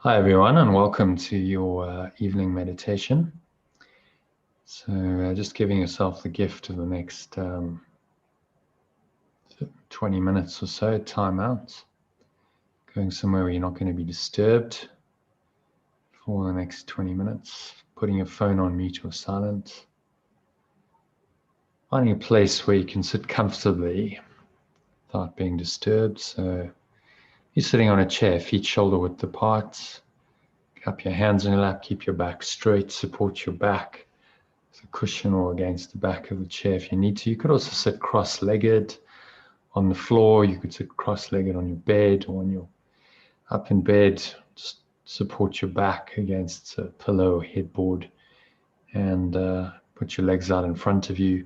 Hi everyone, and welcome to your evening meditation. So just giving yourself the gift of the next 20 minutes or so, time out. Going somewhere where you're not going to be disturbed for the next 20 minutes. Putting your phone on mute or silent. Finding a place where you can sit comfortably without being disturbed. So you're sitting on a chair, feet shoulder width apart. Cup your hands in your lap, keep your back straight, support your back with a cushion or against the back of the chair if you need to. You could also sit cross-legged on the floor. You could sit cross-legged on your bed or on your up in bed. Just support your back against a pillow or headboard and put your legs out in front of you.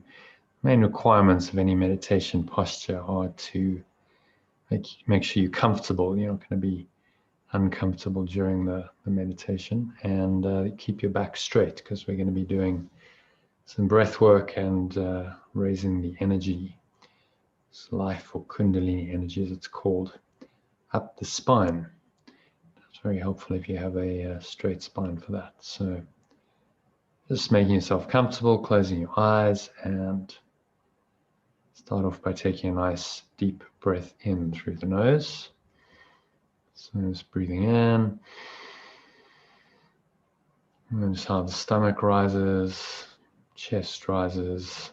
Main requirements of any meditation posture are to make sure you're comfortable. You're not going to be uncomfortable during the meditation, and keep your back straight because we're going to be doing some breath work and raising the energy, life or kundalini energy as it's called, up the spine. It's very helpful if you have a straight spine for that. So just making yourself comfortable, closing your eyes, and start off by taking a nice deep breath in through the nose. So just breathing in. Notice how the stomach rises, chest rises.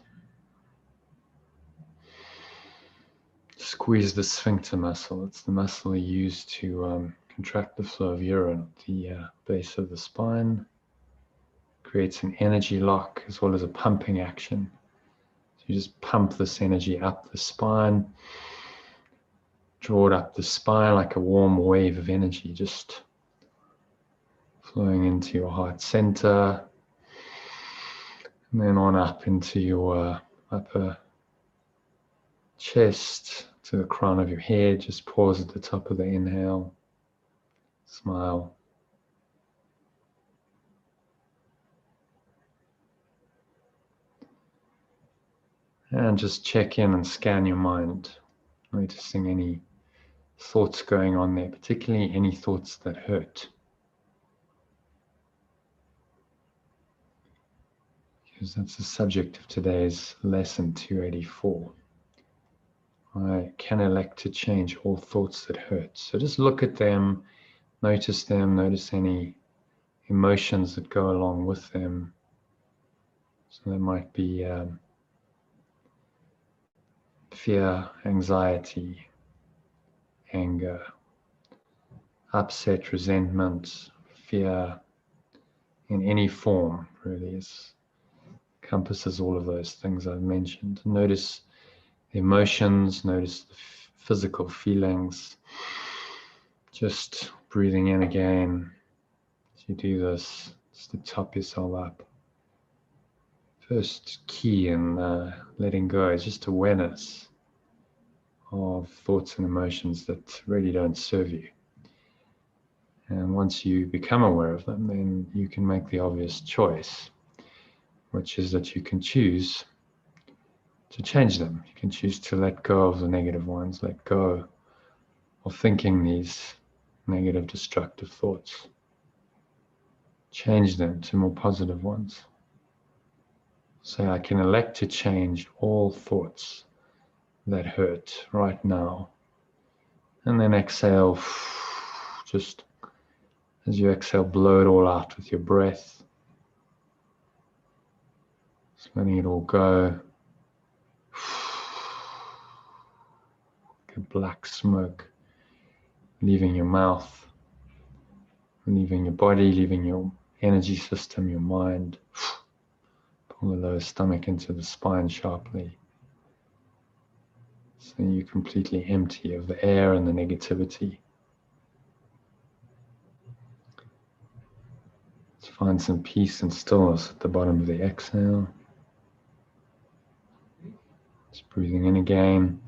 Squeeze the sphincter muscle. It's the muscle we use to contract the flow of urine at the base of the spine. Creates an energy lock as well as a pumping action. So you just pump this energy up the spine. Draw it up the spine like a warm wave of energy, just flowing into your heart center. And then on up into your upper chest to the crown of your head. Just pause at the top of the inhale. Smile. And just check in and scan your mind, noticing any thoughts going on there, particularly any thoughts that hurt. Because that's the subject of today's lesson 284. I can elect to change all thoughts that hurt. So just look at them, notice any emotions that go along with them. So there might be fear, anxiety, anger, upset, resentment, fear in any form really encompasses all of those things I've mentioned. Notice the emotions, notice the physical feelings. Just breathing in again. As you do this, just to top yourself up. First key in letting go is just awareness of thoughts and emotions that really don't serve you. And once you become aware of them, then you can make the obvious choice, which is that you can choose to change them. You can choose to let go of the negative ones, let go of thinking these negative, destructive thoughts. Change them to more positive ones. Say, I can elect to change all thoughts that hurt right now. And then exhale, just as you exhale, blow it all out with your breath. Just letting it all go. Like a black smoke, leaving your mouth, leaving your body, leaving your energy system, your mind. Pull the lower stomach into the spine sharply. So you're completely empty of the air and the negativity. Let's find some peace and stillness at the bottom of the exhale. Just breathing in again.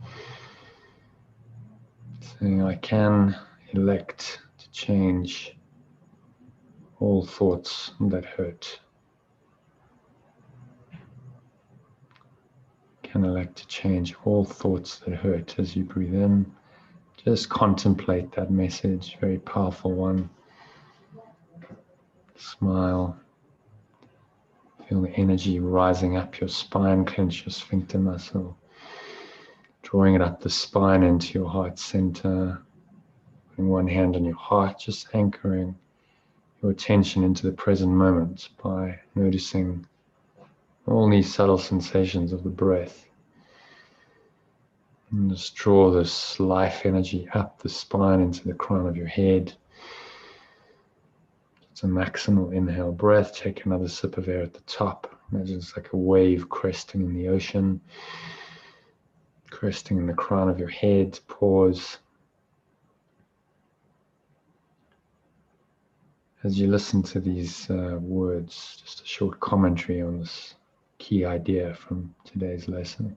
Saying, I can elect to change all thoughts that hurt. Can elect to change all thoughts that hurt. As you breathe in, just contemplate that message, very powerful one. Smile. Feel the energy rising up your spine, clench your sphincter muscle, drawing it up the spine into your heart center. Putting one hand on your heart, just anchoring your attention into the present moment by noticing all these subtle sensations of the breath. And just draw this life energy up the spine into the crown of your head. It's a maximal inhale breath. Take another sip of air at the top. Imagine it's like a wave cresting in the ocean, cresting in the crown of your head. Pause. As you listen to these words, just a short commentary on this key idea from today's lesson.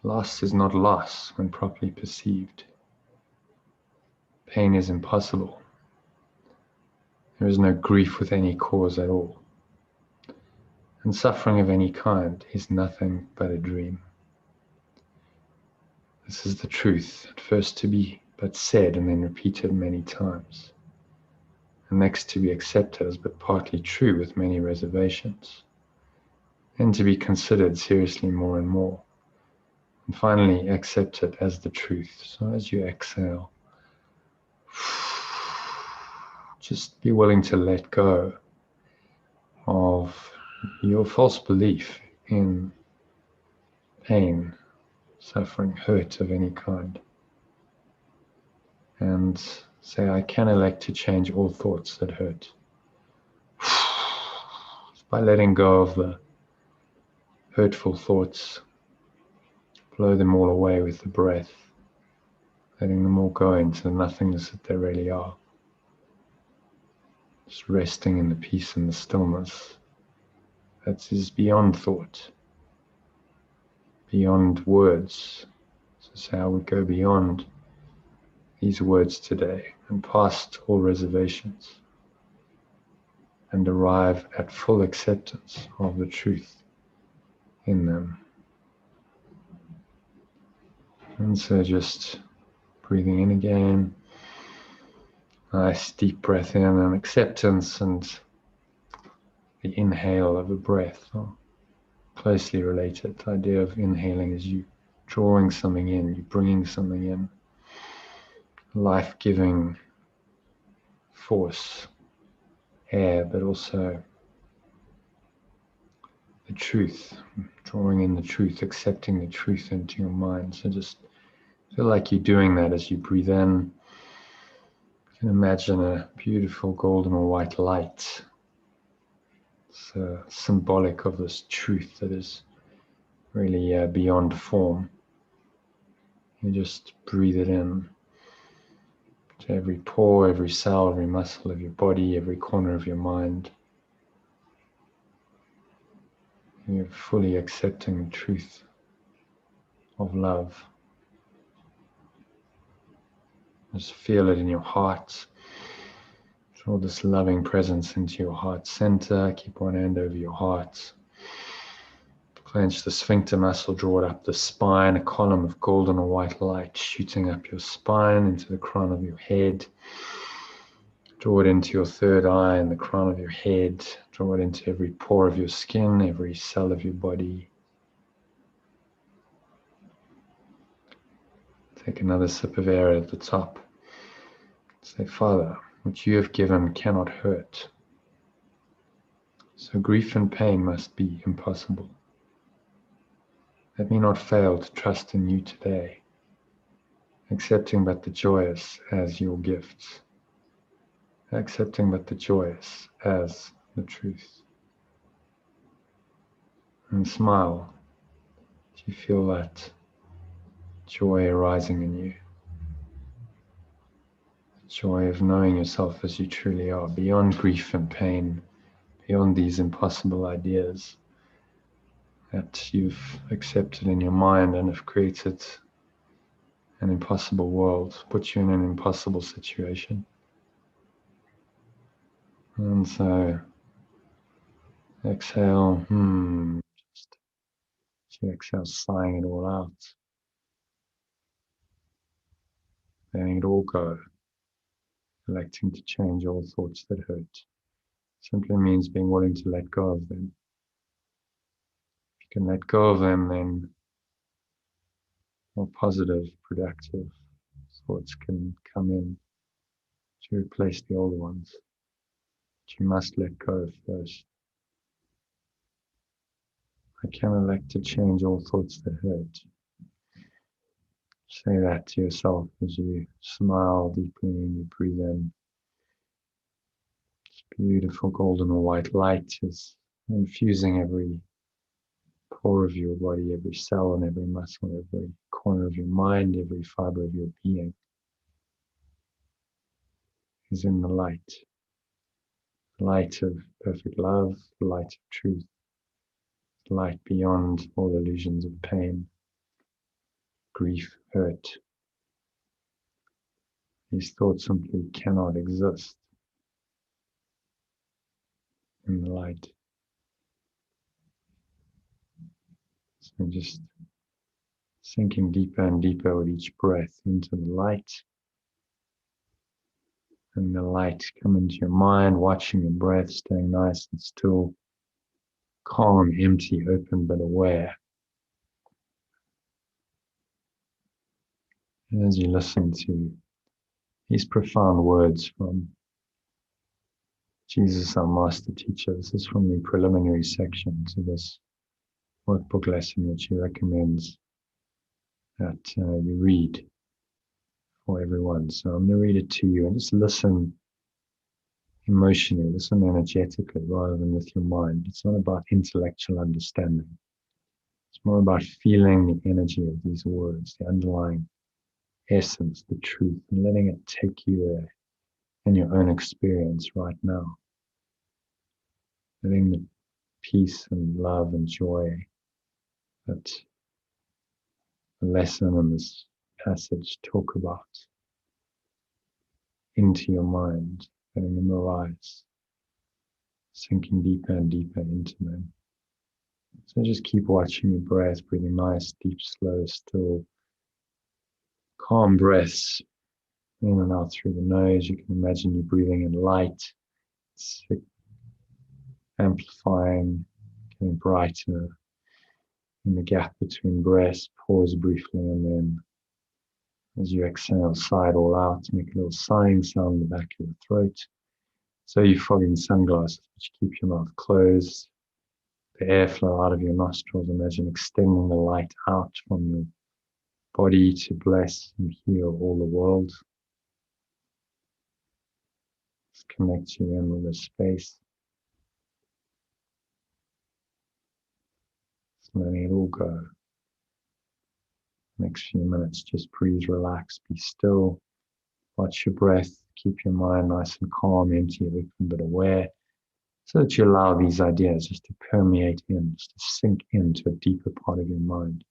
Loss is not loss when properly perceived. Pain is impossible. There is no grief with any cause at all. And suffering of any kind is nothing but a dream. This is the truth, at first to be but said and then repeated many times, and next to be accepted as but partly true with many reservations, and to be considered seriously more and more, and finally accepted as the truth. So as you exhale, just be willing to let go of your false belief in pain, suffering, hurt of any kind. And say, I can elect to change all thoughts that hurt. Just by letting go of the hurtful thoughts, blow them all away with the breath, letting them all go into the nothingness that they really are. Just resting in the peace and the stillness that is beyond thought, beyond words. So say, I would go beyond these words today and past all reservations and arrive at full acceptance of the truth in them. And so just breathing in again, nice deep breath in, and acceptance and the inhale of the breath are closely related. The idea of inhaling is you drawing something in, you bringing something in, life-giving force, air, but also the truth, drawing in the truth, accepting the truth into your mind. So just feel like you're doing that as you breathe in. You can imagine a beautiful golden or white light. It's symbolic of this truth that is really beyond form. You just breathe it in to every pore, every cell, every muscle of your body, every corner of your mind. You're fully accepting the truth of love. Just feel it in your heart. Draw this loving presence into your heart center. Keep one hand over your heart. Clench the sphincter muscle, draw it up the spine, a column of golden or white light shooting up your spine into the crown of your head. Draw it into your third eye and the crown of your head. Draw it into every pore of your skin, every cell of your body. Take another sip of air at the top. Say, Father, what you have given cannot hurt. So grief and pain must be impossible. Let me not fail to trust in you today, accepting but the joyous as your gifts, accepting but the joyous as the truth. And smile as you feel that joy arising in you. The joy of knowing yourself as you truly are, beyond grief and pain, beyond these impossible ideas that you've accepted in your mind and have created an impossible world, put you in an impossible situation. And so exhale, just exhale, sighing it all out, letting it all go, electing to change all thoughts that hurt. simply means being willing to let go of them. If you can let go of them, then more positive, productive thoughts can come in to replace the old ones. But you must let go first. I can elect to change all thoughts that hurt. Say that to yourself as you smile deeply and you breathe in. This beautiful golden or white light is infusing every pore of your body, every cell and every muscle, every corner of your mind, every fiber of your being is in the light. The light of perfect love, the light of truth, the light beyond all illusions of pain, grief, hurt. These thoughts simply cannot exist in the light. So just sinking deeper and deeper with each breath into the light. And the light come into your mind, watching your breath, staying nice and still, calm, empty, open, but aware. And as you listen to these profound words from Jesus, our master teacher, this is from the preliminary section to this workbook lesson, which he recommends that you read for everyone. So I'm going to read it to you and just listen emotionally, listen energetically rather than with your mind. It's not about intellectual understanding. It's more about feeling the energy of these words, the underlying essence, the truth, and letting it take you there in your own experience right now. Letting the peace and love and joy that the lesson and this passage talk about into your mind, letting them arise, sinking deeper and deeper into them. So just keep watching your breath, breathing nice, deep, slow, still, calm breaths in and out through the nose. You can imagine you breathing in light, it's amplifying, getting brighter. In the gap between breaths, pause briefly, and then as you exhale, sigh it all out, make a little sighing sound in the back of your throat. So you fogging sunglasses, which keep your mouth closed. The airflow out of your nostrils, imagine extending the light out from your body to bless and heal all the world. Just connect you in with the space. Just letting it all go. Next few minutes, just breathe, relax, be still. Watch your breath, keep your mind nice and calm, empty, open, but aware, so that you allow these ideas just to permeate in, just to sink into a deeper part of your mind,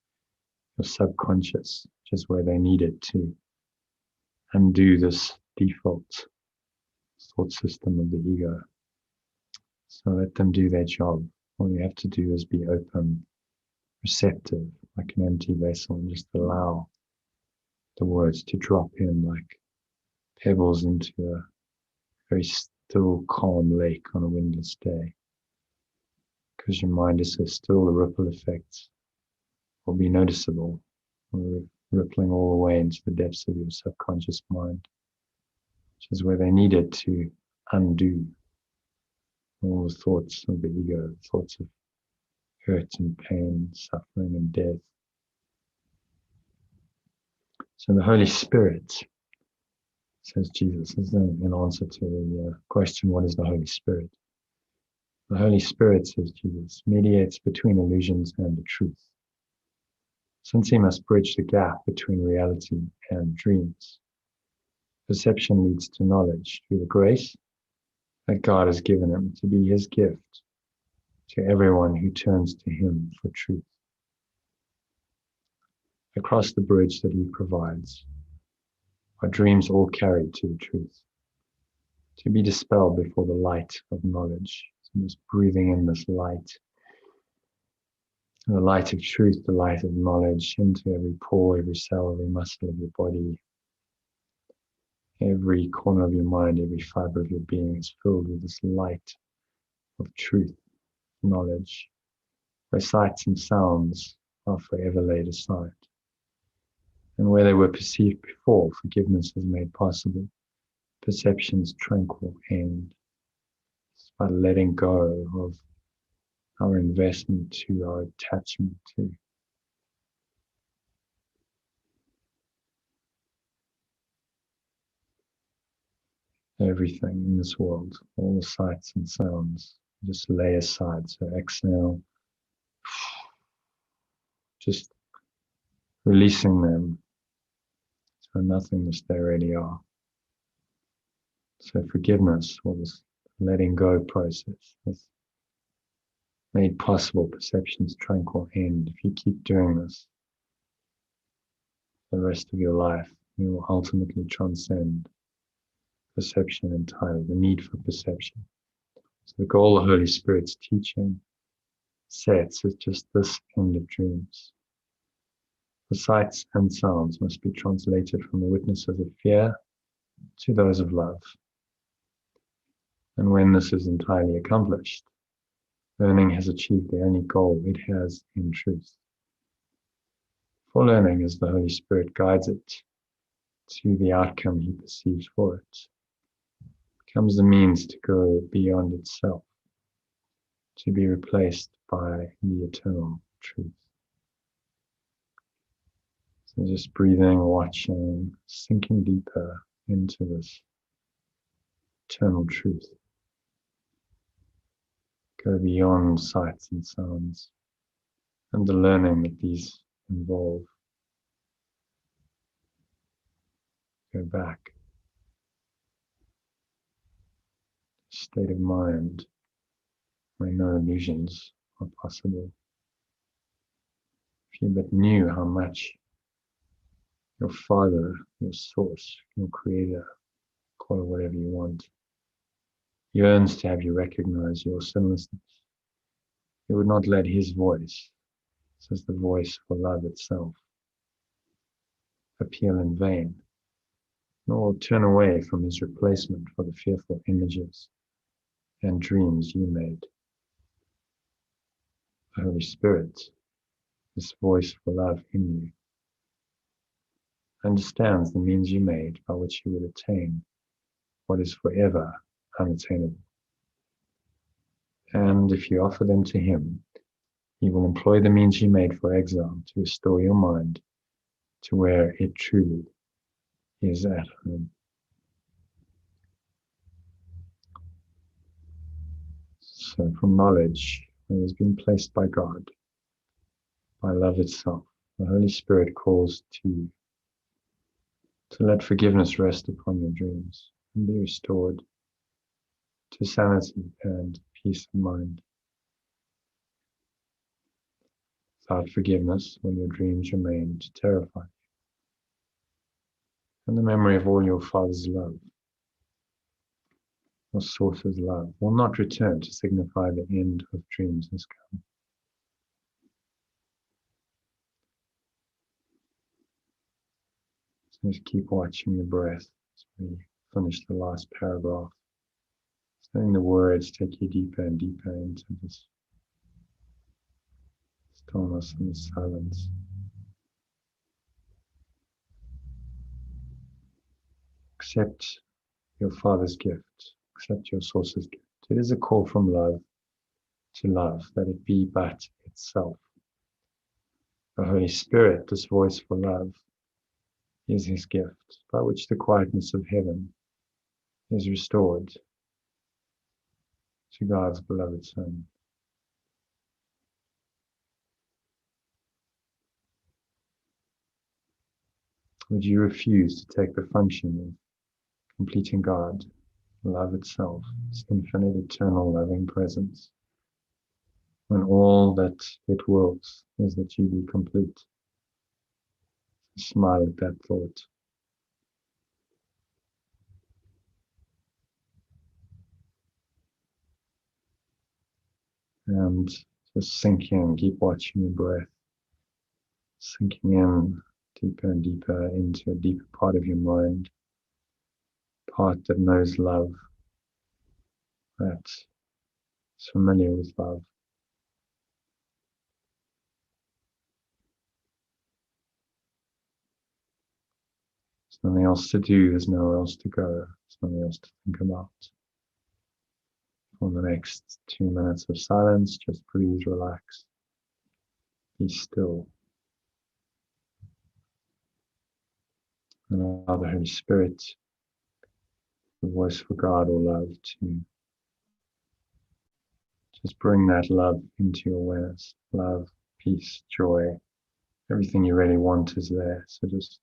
your subconscious, which is where they need it to undo this default thought system of the ego. So let them do their job. All you have to do is be open, receptive, like an empty vessel, and just allow the words to drop in like pebbles into a very still, calm lake on a windless day. Because your mind is so still, the ripple effects will be noticeable, rippling all the way into the depths of your subconscious mind, which is where they need it to undo all the thoughts of the ego, thoughts of hurt and pain, suffering and death. So the Holy Spirit, says Jesus, is in answer to the question, what is the Holy Spirit? The Holy Spirit, says Jesus, mediates between illusions and the truth. Since he must bridge the gap between reality and dreams, perception leads to knowledge through the grace that God has given him to be his gift to everyone who turns to him for truth. Across the bridge that he provides, our dreams all carried to the truth, to be dispelled before the light of knowledge. So just breathing in this light, the light of truth, the light of knowledge into every pore, every cell, every muscle of your body, every corner of your mind, every fiber of your being is filled with this light of truth, knowledge, where sights and sounds are forever laid aside. And where they were perceived before, forgiveness is made possible. Perception's tranquil end. It's by letting go of our investment to, our attachment to. Everything in this world, all the sights and sounds, just lay aside. So exhale, just releasing them to nothingness they already are. So forgiveness, or this letting go process, has made possible perception's tranquil end. If you keep doing this the rest of your life, you will ultimately transcend perception entirely, the need for perception. So the goal of the Holy Spirit's teaching sets is just this end of dreams. The sights and sounds must be translated from the witnesses of fear to those of love. And when this is entirely accomplished, learning has achieved the only goal it has in truth. For learning, as the Holy Spirit guides it to the outcome he perceives for it, becomes the means to go beyond itself, to be replaced by the eternal truth. So just breathing, watching, sinking deeper into this eternal truth. Go beyond sights and sounds and the learning that these involve. Go back. State of mind where no illusions are possible. If you but knew how much your Father, your Source, your Creator, call it whatever you want, yearns to have you recognize your sinlessness, you would not let his voice, this is the voice for love itself, appeal in vain, nor turn away from his replacement for the fearful images and dreams you made. The Holy Spirit, this voice for love in you, understands the means you made by which you would attain what is forever unattainable. And if you offer them to him, he will employ the means you made for exile to restore your mind to where it truly is at home. So from knowledge that has been placed by God, by love itself, the Holy Spirit calls to you to let forgiveness rest upon your dreams and be restored to sanity and peace of mind. Without forgiveness, all your dreams remain to terrify you. And the memory of all your Father's love, your source's love, will not return to signify the end of dreams has come. So just keep watching your breath as we finish the last paragraph. Letting the words take you deeper and deeper into this stillness and this silence. Accept your Father's gift. Accept your source's gift. It is a call from love to love, that it be but itself. The Holy Spirit, this voice for love, is his gift, by which the quietness of heaven is restored to God's beloved Son. Would you refuse to take the function of completing God, love itself, its infinite, eternal, loving presence, when all that it wills is that you be complete? Smile at that thought. And just sink in, keep watching your breath, sinking in deeper and deeper into a deeper part of your mind, part that knows love, that It's familiar with love. There's nothing else to do, there's nowhere else to go, there's nothing else to think about. For the next 2 minutes of silence, just breathe, relax, be still. And allow the Holy Spirit, the voice for God or love, to just bring that love into your awareness. Love, peace, joy, everything you really want is there. So just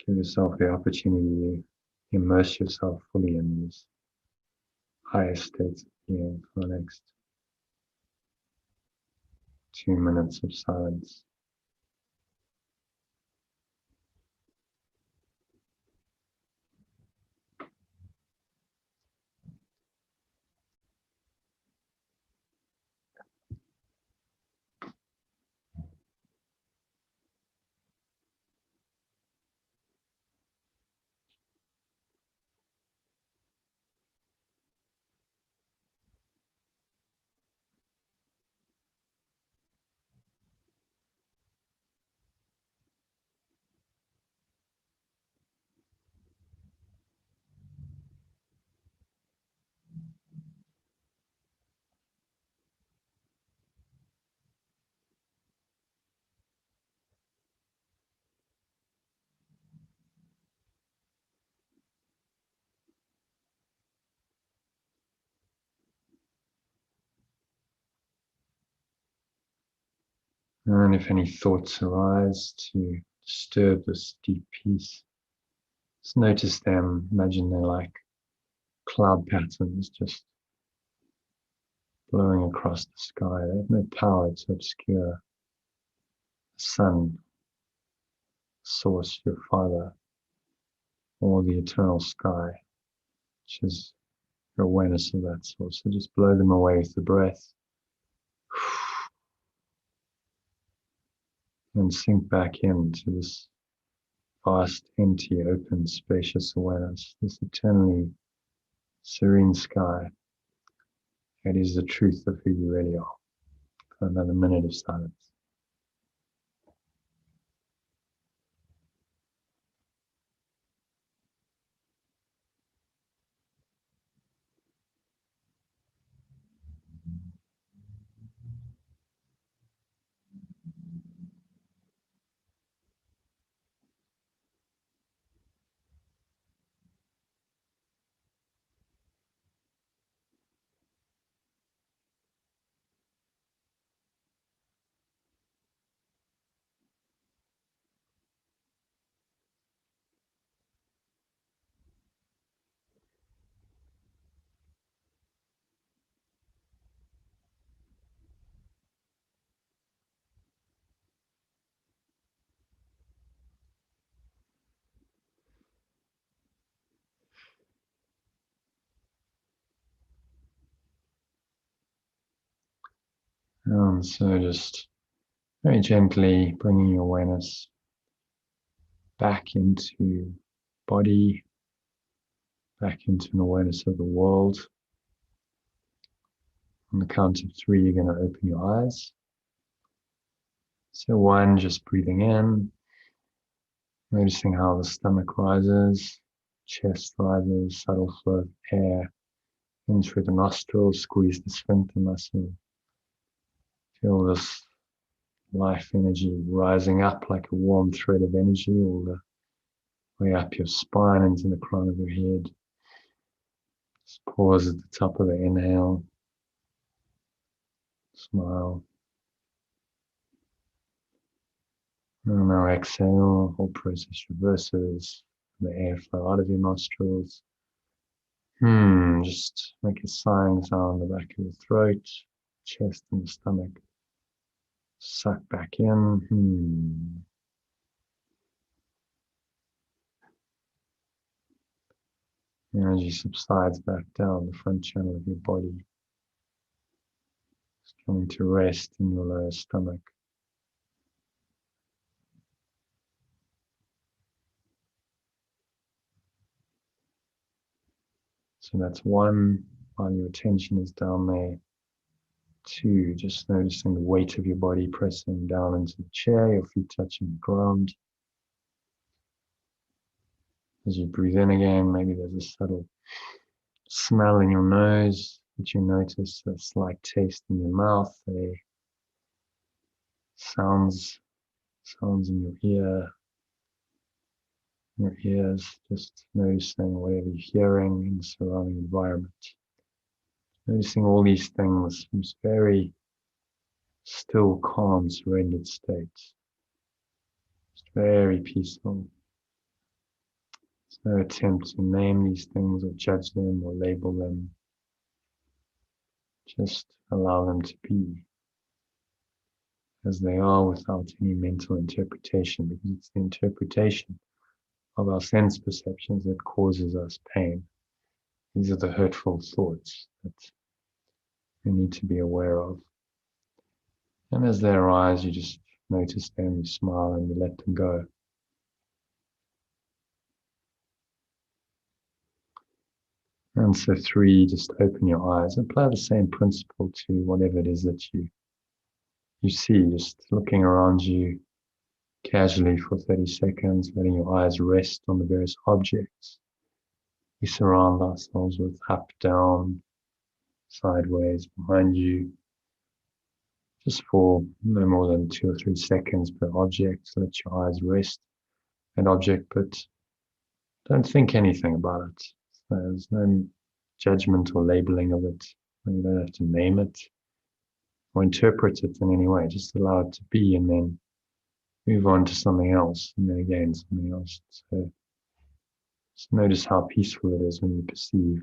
give yourself the opportunity to immerse yourself fully in these higher states of being for the next 2 minutes of silence. And if any thoughts arise to disturb this deep peace, just notice them. Imagine they're like cloud patterns just blowing across the sky. They have no power to obscure the sun, source, your Father, or the eternal sky, which is your awareness of that source. So just blow them away with the breath and sink back into this vast, empty, open, spacious awareness, this eternally serene sky. It is the truth of who you really are. For another minute of silence. And so just very gently bringing your awareness back into body, back into an awareness of the world. On the count of 3, you're going to open your eyes. So 1, just breathing in, noticing how the stomach rises, chest rises, subtle flow of air in through the nostrils, squeeze the sphincter muscle. Feel this life energy rising up like a warm thread of energy all the way up your spine into the crown of your head. Just pause at the top of the inhale. Smile. And now exhale. Whole process reverses. The air flow out of your nostrils. Just make a sighing sound in the back of the throat, chest and the stomach. Suck back in. Energy subsides back down the front channel of your body. It's coming to rest in your lower stomach. So that's 1. while your attention is down there. 2, just noticing the weight of your body pressing down into the chair, your feet touching the ground. As you breathe in again, maybe there's a subtle smell in your nose that you notice, a slight taste in your mouth, sounds in your ears, just noticing whatever you're hearing in the surrounding environment. Noticing all these things from this very still, calm, surrendered state. Just very peaceful. There's no attempt to name these things or judge them or label them. Just allow them to be as they are without any mental interpretation, because it's the interpretation of our sense perceptions that causes us pain. These are the hurtful thoughts that we need to be aware of. And as they arise, you just notice them, you smile, and you let them go. And so 3, just open your eyes. Apply the same principle to whatever it is that you see, just looking around you casually for 30 seconds, letting your eyes rest on the various objects we surround ourselves with, up, down, sideways, behind you. Just for no more than 2 or 3 seconds per object, let your eyes rest on an object, but don't think anything about it. So there's no judgment or labeling of it. You don't have to name it or interpret it in any way. Just allow it to be, and then move on to something else, and then again something else. So just notice how peaceful it is when you perceive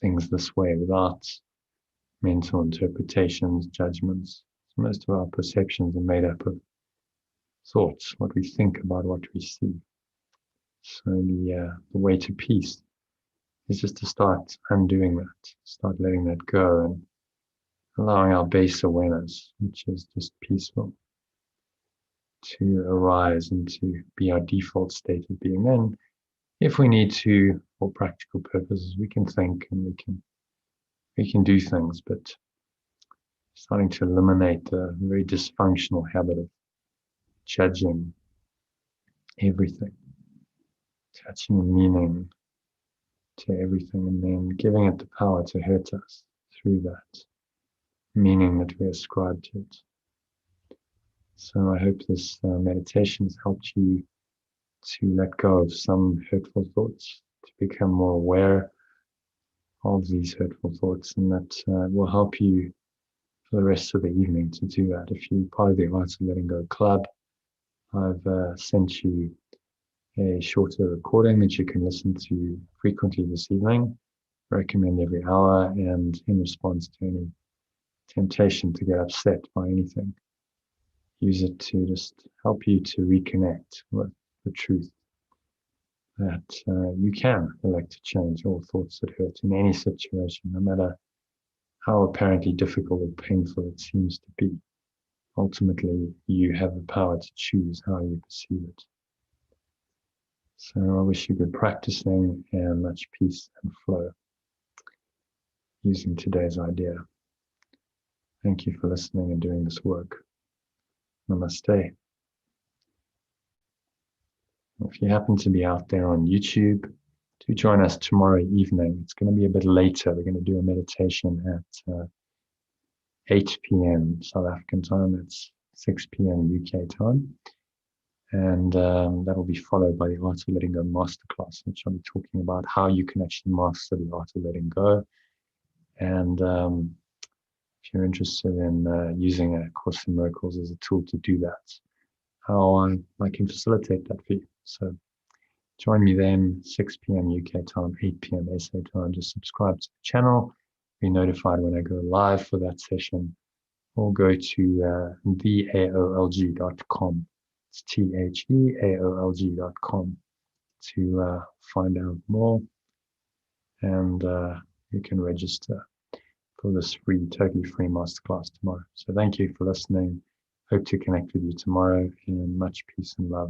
things this way, without mental interpretations, judgments. So most of our perceptions are made up of thoughts, what we think about what we see. So the way to peace is just to start undoing that, start letting that go, and allowing our base awareness, which is just peaceful, to arise and to be our default state of being. Then, if we need to, for practical purposes, we can think and we can do things, but starting to eliminate the very dysfunctional habit of judging everything, attaching a meaning to everything, and then giving it the power to hurt us through that meaning that we ascribe to it. So I hope this meditation has helped you to let go of some hurtful thoughts, to become more aware of these hurtful thoughts, and that will help you for the rest of the evening to do that. If you're part of the Art of Letting Go Club, I've sent you a shorter recording that you can listen to frequently this evening. I recommend every hour, and in response to any temptation to get upset by anything, use it to just help you to reconnect with the truth that you can elect to change all thoughts that hurt in any situation, no matter how apparently difficult or painful it seems to be. Ultimately, you have the power to choose how you perceive it. So I wish you good practicing and much peace and flow using today's idea. Thank you for listening and doing this work. Namaste. If you happen to be out there on YouTube, do join us tomorrow evening. It's going to be a bit later. We're going to do a meditation at 8 p.m. South African time. That's 6 p.m. UK time. And that will be followed by the Art of Letting Go Masterclass, which I'll be talking about how you can actually master the Art of Letting Go. And if you're interested in using A Course in Miracles as a tool to do that, how I can facilitate that for you. So join me then, 6 p.m. UK time, 8 p.m. SA time. Just subscribe to the channel, be notified when I go live for that session, or go to theaolg.com. It's theaolg.com to find out more, and you can register for this free, totally free masterclass tomorrow. So thank you for listening. Hope to connect with you tomorrow, and much peace and love.